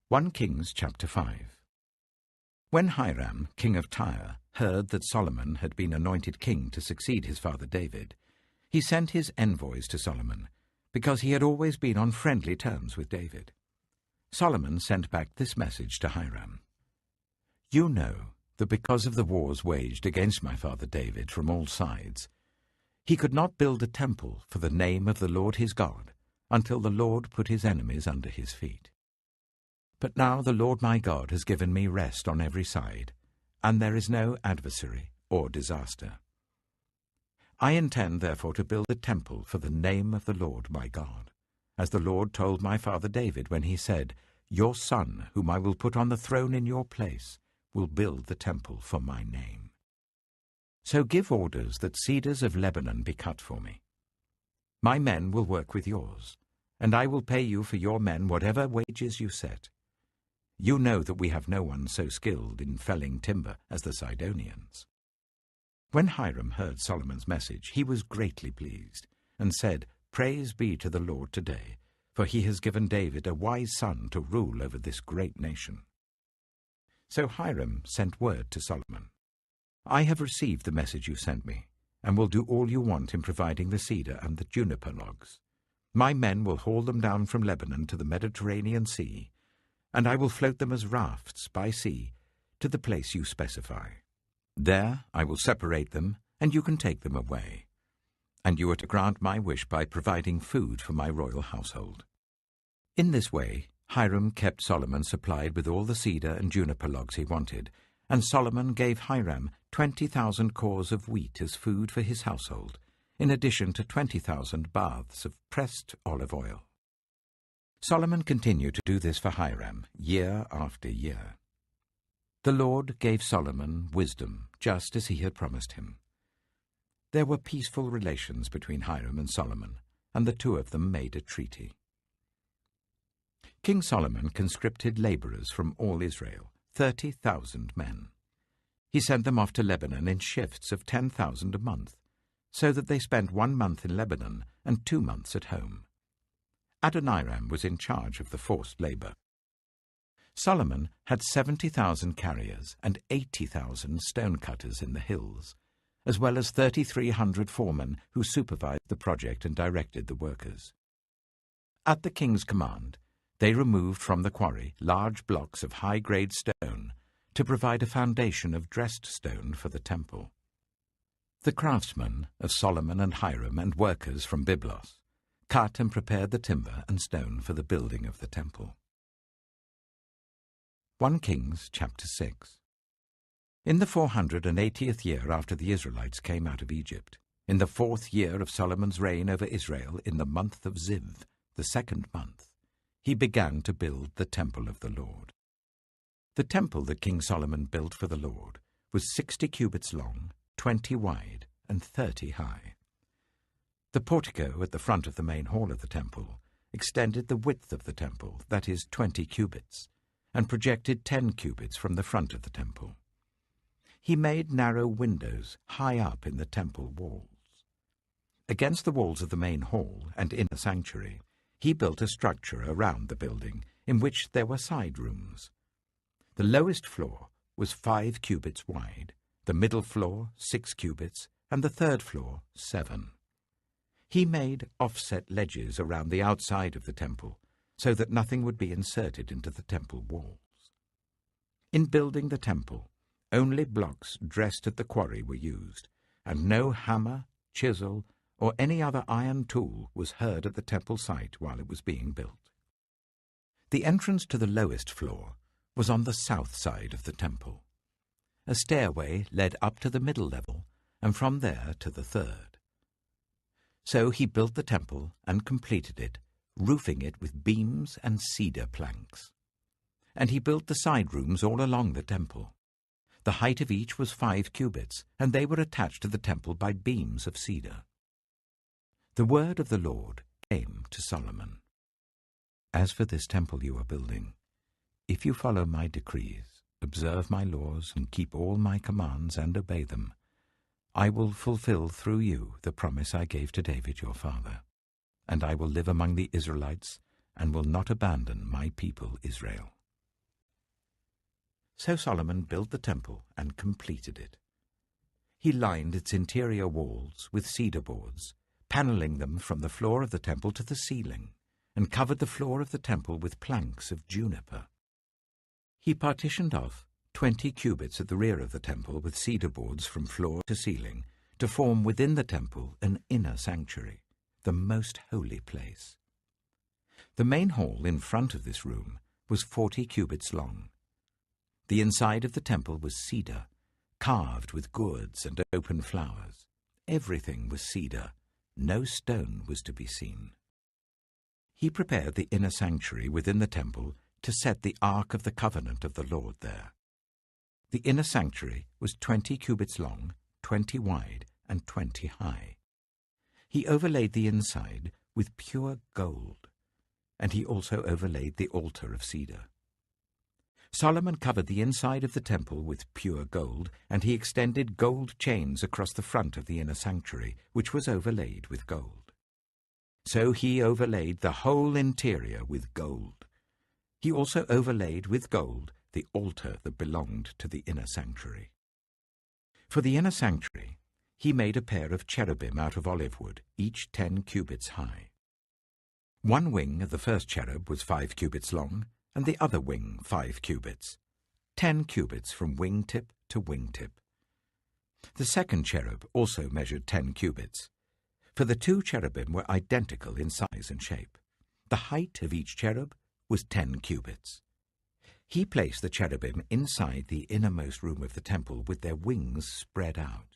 1 Kings chapter 5. When Hiram, king of Tyre, heard that Solomon had been anointed king to succeed his father David, he sent his envoys to Solomon, because he had always been on friendly terms with David. Solomon sent back this message to Hiram. You know that because of the wars waged against my father David from all sides, he could not build a temple for the name of the Lord his God until the Lord put his enemies under his feet. But now the Lord my God has given me rest on every side, and there is no adversary or disaster. I intend therefore to build a temple for the name of the Lord my God, as the Lord told my father David when he said, Your son, whom I will put on the throne in your place, will build the temple for my name. So give orders that cedars of Lebanon be cut for me. My men will work with yours, and I will pay you for your men whatever wages you set. You know that we have no one so skilled in felling timber as the Sidonians. When Hiram heard Solomon's message, he was greatly pleased, and said, Praise be to the Lord today, for he has given David a wise son to rule over this great nation. So Hiram sent word to Solomon, I have received the message you sent me, and will do all you want in providing the cedar and the juniper logs. My men will haul them down from Lebanon to the Mediterranean Sea, and I will float them as rafts by sea to the place you specify. There I will separate them, and you can take them away. And you are to grant my wish by providing food for my royal household. In this way, Hiram kept Solomon supplied with all the cedar and juniper logs he wanted, and Solomon gave Hiram 20,000 cores of wheat as food for his household, in addition to 20,000 baths of pressed olive oil. Solomon continued to do this for Hiram year after year. The Lord gave Solomon wisdom, just as he had promised him. There were peaceful relations between Hiram and Solomon, and the two of them made a treaty. King Solomon conscripted laborers from all Israel, 30,000 men. He sent them off to Lebanon in shifts of 10,000 a month, so that they spent 1 month in Lebanon and 2 months at home. Adoniram was in charge of the forced labor. Solomon had 70,000 carriers and 80,000 stonecutters in the hills, as well as 3,300 foremen who supervised the project and directed the workers. At the king's command, they removed from the quarry large blocks of high-grade stone to provide a foundation of dressed stone for the temple. The craftsmen of Solomon and Hiram and workers from Byblos cut and prepared the timber and stone for the building of the temple. 1 Kings chapter 6. In the 480th year after the Israelites came out of Egypt, in the 4th year of Solomon's reign over Israel, in the month of Ziv, the 2nd month, he began to build the temple of the Lord. The temple that King Solomon built for the Lord was 60 cubits long, 20 wide, and 30 high. The portico at the front of the main hall of the temple extended the width of the temple, that is, 20 cubits, and projected 10 cubits from the front of the temple. He made narrow windows high up in the temple walls. Against the walls of the main hall and inner sanctuary, he built a structure around the building in which there were side rooms. The lowest floor was 5 cubits wide, the middle floor 6 cubits, and the 3rd floor 7. He made offset ledges around the outside of the temple, so that nothing would be inserted into the temple walls. In building the temple, only blocks dressed at the quarry were used, and no hammer, chisel, or any other iron tool was heard at the temple site while it was being built. The entrance to the lowest floor was on the south side of the temple. A stairway led up to the middle level, and from there to the 3rd. So he built the temple and completed it, roofing it with beams and cedar planks. And he built the side rooms all along the temple. The height of each was 5 cubits, and they were attached to the temple by beams of cedar. The word of the Lord came to Solomon. As for this temple you are building, if you follow my decrees, observe my laws, and keep all my commands and obey them, I will fulfill through you the promise I gave to David your father, and I will live among the Israelites and will not abandon my people Israel. So Solomon built the temple and completed it. He lined its interior walls with cedar boards, paneling them from the floor of the temple to the ceiling, and covered the floor of the temple with planks of juniper. He partitioned off 20 cubits at the rear of the temple with cedar boards from floor to ceiling to form within the temple an inner sanctuary, the most holy place. The main hall in front of this room was 40 cubits long. The inside of the temple was cedar, carved with gourds and open flowers. Everything was cedar. No stone was to be seen. He prepared the inner sanctuary within the temple to set the Ark of the Covenant of the Lord there. The inner sanctuary was 20 cubits long, 20 wide, and 20 high. He overlaid the inside with pure gold, and he also overlaid the altar of cedar. Solomon covered the inside of the temple with pure gold, and he extended gold chains across the front of the inner sanctuary, which was overlaid with gold. So he overlaid the whole interior with gold. He also overlaid with gold the altar that belonged to the inner sanctuary. For the inner sanctuary, he made a pair of cherubim out of olive wood, each 10 cubits high. One wing of the first cherub was 5 cubits long, and the other wing 5 cubits, 10 cubits from wingtip to wingtip. The second cherub also measured 10 cubits, for the 2 cherubim were identical in size and shape. The height of each cherub was 10 cubits. He placed the cherubim inside the innermost room of the temple with their wings spread out.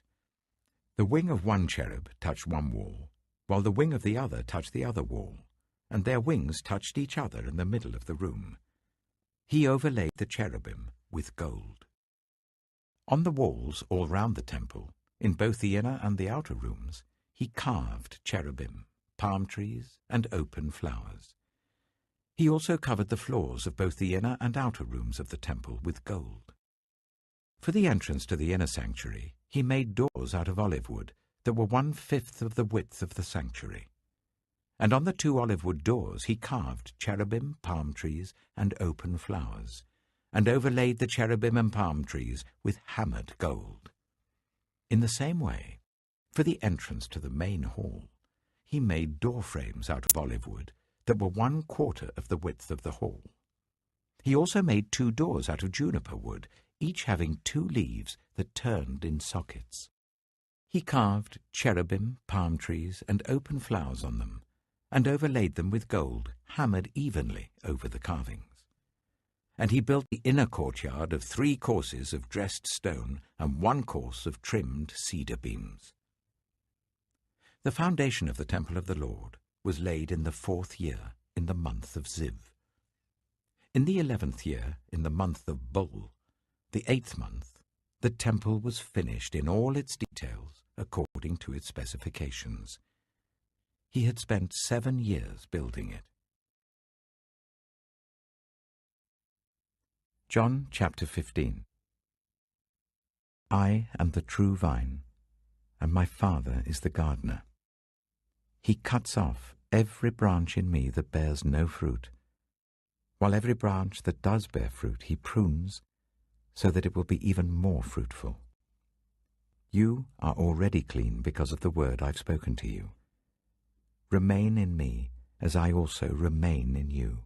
The wing of one cherub touched one wall, while the wing of the other touched the other wall, and their wings touched each other in the middle of the room. He overlaid the cherubim with gold. On the walls all round the temple, in both the inner and the outer rooms, he carved cherubim, palm trees, and open flowers. He also covered the floors of both the inner and outer rooms of the temple with gold. For the entrance to the inner sanctuary, he made doors out of olive wood that were 1/5 of the width of the sanctuary. And on the 2 olive wood doors he carved cherubim, palm trees, and open flowers, and overlaid the cherubim and palm trees with hammered gold. In the same way, for the entrance to the main hall, he made door frames out of olive wood that were 1/4 of the width of the hall. He also made 2 doors out of juniper wood, each having 2 leaves that turned in sockets. He carved cherubim, palm trees, and open flowers on them, and overlaid them with gold, hammered evenly over the carvings. And he built the inner courtyard of 3 courses of dressed stone and 1 course of trimmed cedar beams. The foundation of the temple of the Lord was laid in the 4th year, in the month of Ziv. In the 11th year, in the month of Bul, the 8th month, the temple was finished in all its details according to its specifications. He had spent 7 years building it. John chapter 15. I am the true vine, and my Father is the gardener. He cuts off every branch in me that bears no fruit, while every branch that does bear fruit he prunes, so that it will be even more fruitful. You are already clean because of the word I've spoken to you. Remain in me, as I also remain in you.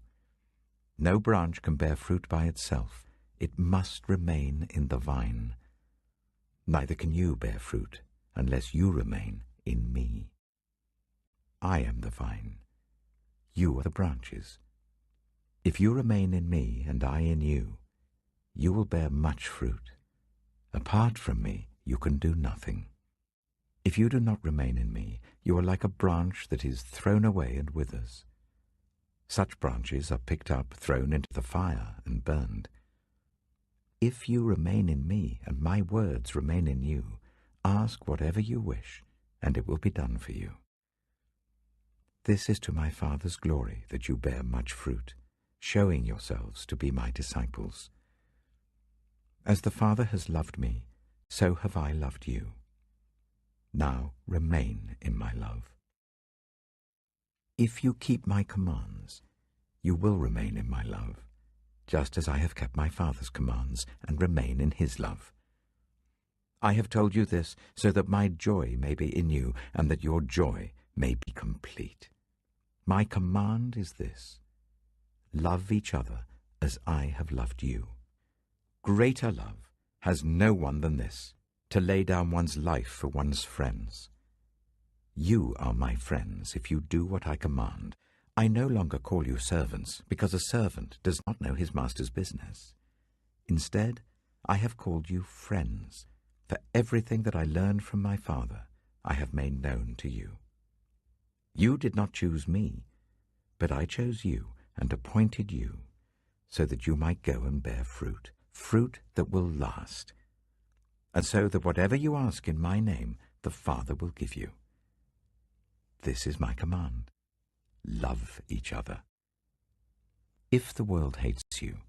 No branch can bear fruit by itself. It must remain in the vine. Neither can you bear fruit unless you remain in me. I am the vine. You are the branches. If you remain in me and I in you, you will bear much fruit. Apart from me, you can do nothing. If you do not remain in me, you are like a branch that is thrown away and withers. Such branches are picked up, thrown into the fire, and burned. If you remain in me, and my words remain in you, ask whatever you wish, and it will be done for you. This is to my Father's glory, that you bear much fruit, showing yourselves to be my disciples. As the Father has loved me, so have I loved you. Now remain in my love. If you keep my commands, you will remain in my love, just as I have kept my Father's commands and remain in his love. I have told you this so that my joy may be in you and that your joy may be complete. My command is this: love each other as I have loved you. Greater love has no one than this, to lay down one's life for one's friends. You are my friends if you do what I command. I no longer call you servants, because a servant does not know his master's business. Instead, I have called you friends, for everything that I learned from my Father I have made known to you. You did not choose me, but I chose you and appointed you, so that you might go and bear fruit, fruit that will last, and so that whatever you ask in my name, the Father will give you. This is my command: love each other. If the world hates you,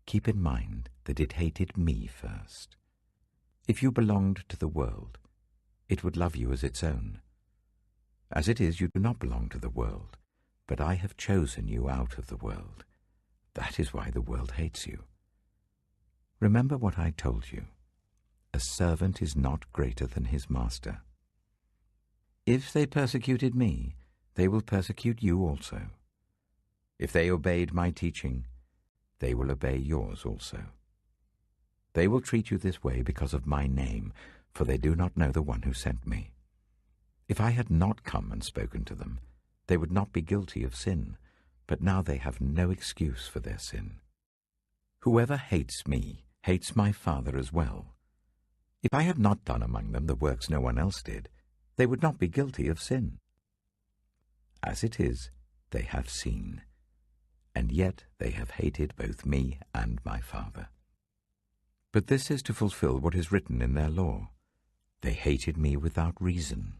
keep in mind that it hated me first. If you belonged to the world, it would love you as its own. As it is, you do not belong to the world, but I have chosen you out of the world. That is why the world hates you. Remember what I told you: a servant is not greater than his master. If they persecuted me, they will persecute you also. If they obeyed my teaching, they will obey yours also. They will treat you this way because of my name, for they do not know the one who sent me. If I had not come and spoken to them, they would not be guilty of sin, but now they have no excuse for their sin. Whoever hates me hates my Father as well. If I had not done among them the works no one else did, they would not be guilty of sin. As it is, they have seen, and yet they have hated both me and my Father. But this is to fulfill what is written in their law: they hated me without reason.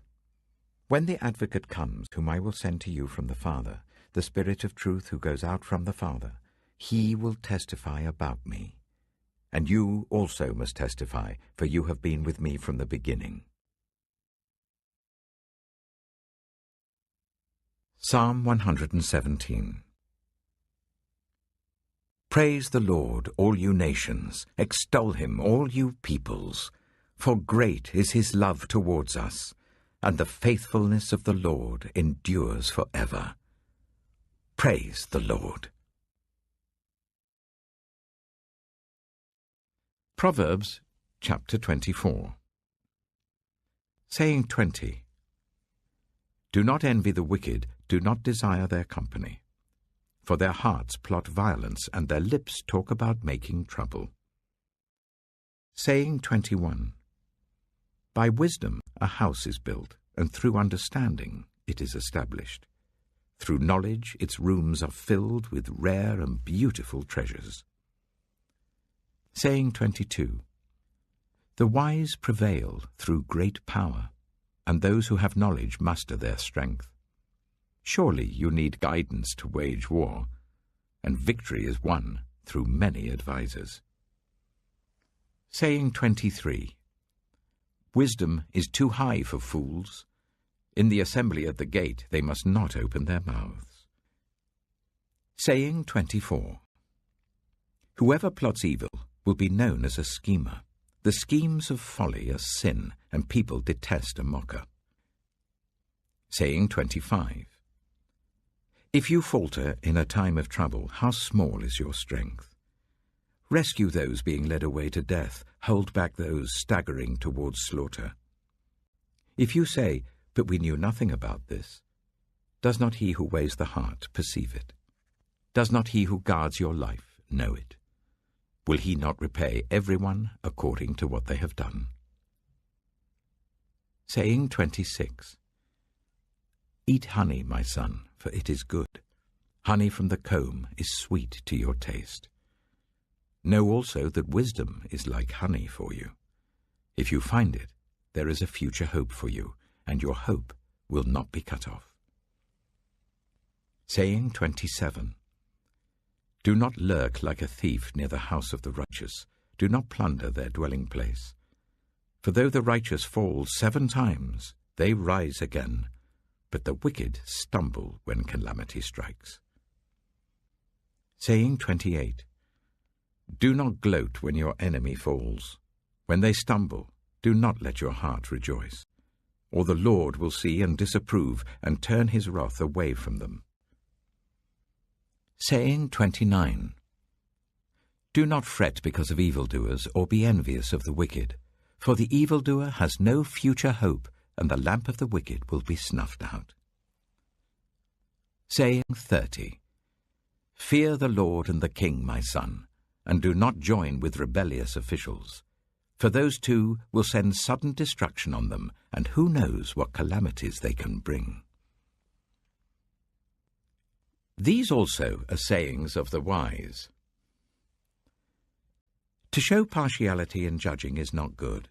When the Advocate comes, whom I will send to you from the Father, the Spirit of truth who goes out from the Father, he will testify about me. And you also must testify, for you have been with me from the beginning. Psalm 117. Praise the Lord, all you nations. Extol him, all you peoples. For great is his love towards us, and the faithfulness of the Lord endures forever. Praise the Lord. Proverbs chapter 24. Saying 20. Do not envy the wicked, do not desire their company. For their hearts plot violence, and their lips talk about making trouble. Saying 21. By wisdom a house is built, and through understanding it is established. Through knowledge its rooms are filled with rare and beautiful treasures. Saying 22. The wise prevail through great power, and those who have knowledge muster their strength. Surely you need guidance to wage war, and victory is won through many advisers. Saying 23. Wisdom is too high for fools. In the assembly at the gate they must not open their mouths. Saying 24. Whoever plots evil will be known as a schemer. The schemes of folly are sin, and people detest a mocker. Saying 25. If you falter in a time of trouble, how small is your strength? Rescue those being led away to death, hold back those staggering towards slaughter. If you say, but we knew nothing about this, does not he who weighs the heart perceive it? Does not he who guards your life know it? Will he not repay everyone according to what they have done? Saying 26. Eat honey, my son, for it is good. Honey from the comb is sweet to your taste. Know also that wisdom is like honey for you. If you find it, there is a future hope for you, and your hope will not be cut off. Saying 27. Do not lurk like a thief near the house of the righteous. Do not plunder their dwelling place. For though the righteous fall 7 times, they rise again, but the wicked stumble when calamity strikes. Saying 28. Do not gloat when your enemy falls. When they stumble, do not let your heart rejoice. Or the Lord will see and disapprove and turn his wrath away from them. Saying 29. Do not fret because of evildoers, or be envious of the wicked. For the evildoer has no future hope, and the lamp of the wicked will be snuffed out. Saying 30. Fear the Lord and the King, my son, and do not join with rebellious officials. For those two will send sudden destruction on them, and who knows what calamities they can bring. These also are sayings of the wise. To show partiality in judging is not good.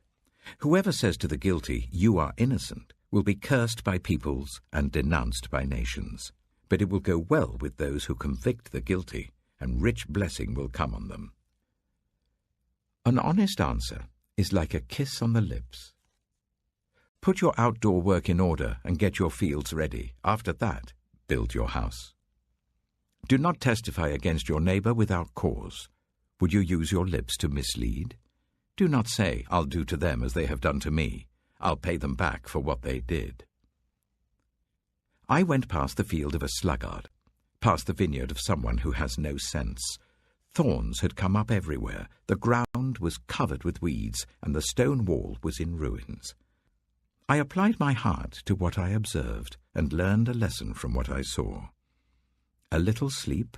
Whoever says to the guilty, "You are innocent," will be cursed by peoples and denounced by nations. But it will go well with those who convict the guilty, and rich blessing will come on them. An honest answer is like a kiss on the lips. Put your outdoor work in order and get your fields ready. After that, build your house. Do not testify against your neighbor without cause. Would you use your lips to mislead? Do not say, "I'll do to them as they have done to me. I'll pay them back for what they did." I went past the field of a sluggard, past the vineyard of someone who has no sense. Thorns had come up everywhere, the ground was covered with weeds, and the stone wall was in ruins. I applied my heart to what I observed, and learned a lesson from what I saw. A little sleep,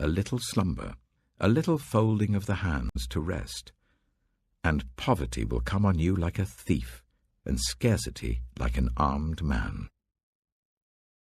a little slumber, a little folding of the hands to rest, and poverty will come on you like a thief, and scarcity like an armed man.